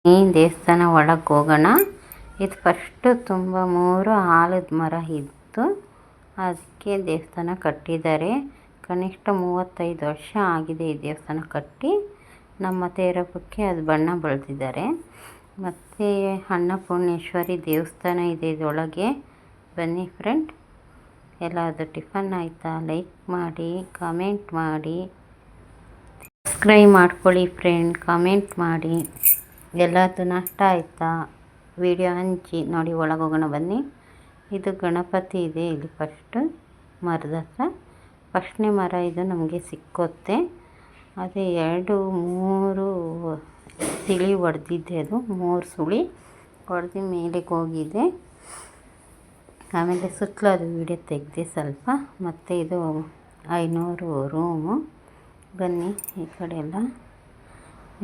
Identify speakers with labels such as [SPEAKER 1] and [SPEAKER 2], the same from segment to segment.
[SPEAKER 1] ಈ ದೇವಸ್ಥಾನ ಒಳಗೆ ಹೋಗೋಣ. ಇದು ಫಸ್ಟು ತುಂಬ 3 ಆಲದ ಮರ ಇತ್ತು, ಅದಕ್ಕೆ ದೇವಸ್ಥಾನ ಕಟ್ಟಿದ್ದಾರೆ. ಕನಿಷ್ಠ 35 ವರ್ಷ ಆಗಿದೆ ಈ ದೇವಸ್ಥಾನ ಕಟ್ಟಿ. ನಮ್ಮ ತೇರಪ್ಪಕ್ಕೆ ಅದು ಬಣ್ಣ ಬಳಿದಿದ್ದಾರೆ. ಮತ್ತು ಅನ್ನಪೂರ್ಣೇಶ್ವರಿ ದೇವಸ್ಥಾನ ಇದೆ ಇದರೊಳಗೆ. ಬನ್ನಿ ಫ್ರೆಂಡ್, ಎಲ್ಲಾದರೂ ಟಿಫನ್ ಆಯಿತಾ? ಲೈಕ್ ಮಾಡಿ, ಕಮೆಂಟ್ ಮಾಡಿ, ಸಬ್ಸ್ಕ್ರೈಬ್ ಮಾಡ್ಕೊಳ್ಳಿ ಫ್ರೆಂಡ್, ಕಮೆಂಟ್ ಮಾಡಿ. ಎಲ್ಲಾದರೂ ನಷ್ಟ ಆಯಿತಾ? ವಿಡಿಯೋ ಹಂಚಿ ನೋಡಿ. ಒಳಗೆ ಹೋಗೋಣ ಬನ್ನಿ. ಇದು ಗಣಪತಿ ಇದೆ ಇಲ್ಲಿ ಫಸ್ಟು ಮರದ ಹತ್ರ. ಫಸ್ಟ್ನೇ ಮರ ಇದು ನಮಗೆ ಸಿಕ್ಕುತ್ತೆ. ಅದೇ 2 3 ಸುಳಿ ಹೊಡೆದಿದ್ದೆ, ಅದು 3 ಸುಳಿ ಹೊಡೆದು ಮೇಲೆಗೆ ಹೋಗಿದೆ. ಆಮೇಲೆ ಸುತ್ತಲೂ ಅದು ವಿಡಿಯೋ ತೆಗೆದೆ ಸ್ವಲ್ಪ. ಮತ್ತು ಇದು 500 ರೂಮು. ಬನ್ನಿ ಈ ಕಡೆ ಎಲ್ಲ.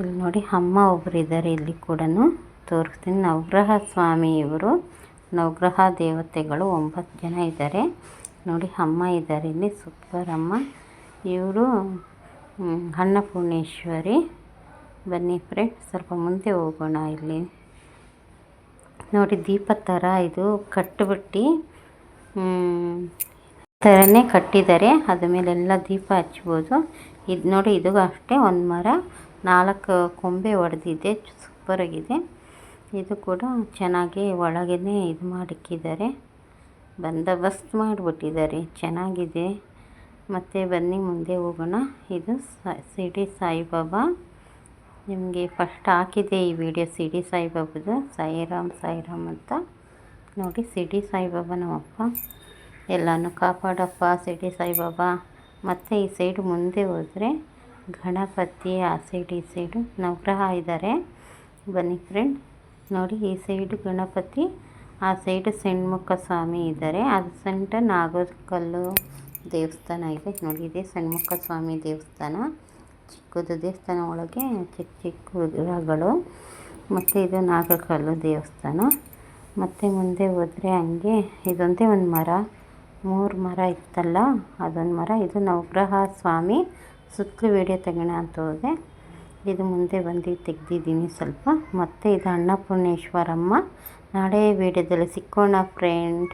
[SPEAKER 1] ಇಲ್ಲಿ ನೋಡಿ ಅಮ್ಮ ಒಬ್ಬರು ಇದ್ದಾರೆ ಇಲ್ಲಿ ಕೂಡ ತೋರಿಸ್ತೀನಿ. ನವಗ್ರಹ ಸ್ವಾಮಿ ಇವರು. ನವಗ್ರಹ ದೇವತೆಗಳು 9 ಜನ ಇದ್ದಾರೆ ನೋಡಿ. ಅಮ್ಮ ಇದ್ದಾರೆ ಇಲ್ಲಿ, ಸೂಪರ್ ಅಮ್ಮ. ಇವರು ಅನ್ನಪೂರ್ಣೇಶ್ವರಿ. ಬನ್ನಿ ಫ್ರೆಂಡ್, ಸ್ವಲ್ಪ ಮುಂದೆ ಹೋಗೋಣ. ಇಲ್ಲಿ ನೋಡಿ ದೀಪದ ಥರ ಇದು ಕಟ್ಟಿಬಿಟ್ಟು ಥರನೇ ಕಟ್ಟಿದ್ದಾರೆ. ಅದ್ರ ಮೇಲೆಲ್ಲ ದೀಪ ಹಚ್ಬೋದು. ಇದು ನೋಡಿ, ಇದು ಅಷ್ಟೇ ಒಂದು ಮರ 4 ಕೊಂಬೆ ಹೊಡೆದಿದೆ, ಸೂಪರಾಗಿದೆ. ಇದು ಕೂಡ ಚೆನ್ನಾಗಿ ಒಳಗೇ ಇದು ಮಾಡಿಕ್ಕಿದ್ದಾರೆ, ಬಂದೋಬಸ್ತ್ ಮಾಡಿಬಿಟ್ಟಿದ್ದಾರೆ, ಚೆನ್ನಾಗಿದೆ. ಮತ್ತು ಬನ್ನಿ ಮುಂದೆ ಹೋಗೋಣ. ಇದು ಶಿರಡಿ ಸಾಯಿಬಾಬಾ. ನಿಮಗೆ ಫಸ್ಟ್ ಹಾಕಿದೆ ಈ ವಿಡಿಯೋ ಶಿರಡಿ ಸಾಯಿಬಾಬಾದು. ಸಾಯಿರಾಮ್ ಸಾಯಿರಾಮ್ ಅಂತ ನೋಡಿ. ಶಿರಡಿ ಸಾಯಿಬಾಬಾ ನಮ್ಮಪ್ಪ, ಎಲ್ಲನೂ ಕಾಪಾಡಪ್ಪ ಶಿರಡಿ ಸಾಯಿಬಾಬಾ. ಮತ್ತು ಈ ಸೈಡು ಮುಂದೆ ಹೋದರೆ ಗಣಪತಿ, ಆ ಸೈಡ್ ಈ ಸೈಡು ನವಗ್ರಹ ಇದ್ದಾರೆ. ಬನ್ನಿ ಫ್ರೆಂಡ್ ನೋಡಿ, ಈ ಸೈಡು ಗಣಪತಿ, ಆ ಸೈಡು ಷಣ್ಮುಖ ಸ್ವಾಮಿ ಇದ್ದಾರೆ. ಅದು ಸೆಂಟರ್ ನಾಗರಕಲ್ಲು ದೇವಸ್ಥಾನ ಇದೆ ನೋಡಿ. ಇದೆ ಷಣ್ಮುಖ ಸ್ವಾಮಿ ದೇವಸ್ಥಾನ. ಚಿಕ್ಕದು ದೇವಸ್ಥಾನ, ಒಳಗೆ ಚಿಕ್ಕ ಚಿಕ್ಕ ವಿಗ್ರಹಗಳು. ಮತ್ತು ಇದು ನಾಗರಕಲ್ಲು ದೇವಸ್ಥಾನ. ಮತ್ತು ಮುಂದೆ ಹೋದರೆ ಹಂಗೆ ಇದೊಂದೇ ಒಂದು ಮರ, 3 ಮರ ಇತ್ತಲ್ಲ ಅದೊಂದು ಮರ. ಇದು ನವಗ್ರಹ ಸ್ವಾಮಿ. ಸುತ್ತಲೂ ವಿಡಿಯೋ ತೆಗೋಣ ಅಂತ ಹೋದೆ, ಇದು ಮುಂದೆ ಬಂದು ತೆಗೆದಿದ್ದೀನಿ ಸ್ವಲ್ಪ. ಮತ್ತು ಇದು ಅನ್ನಪೂರ್ಣೇಶ್ವರಮ್ಮ. ನಾಳೆ ವಿಡಿಯೋದಲ್ಲಿ ಸಿಕ್ಕೋಣ ಫ್ರೆಂಡ್.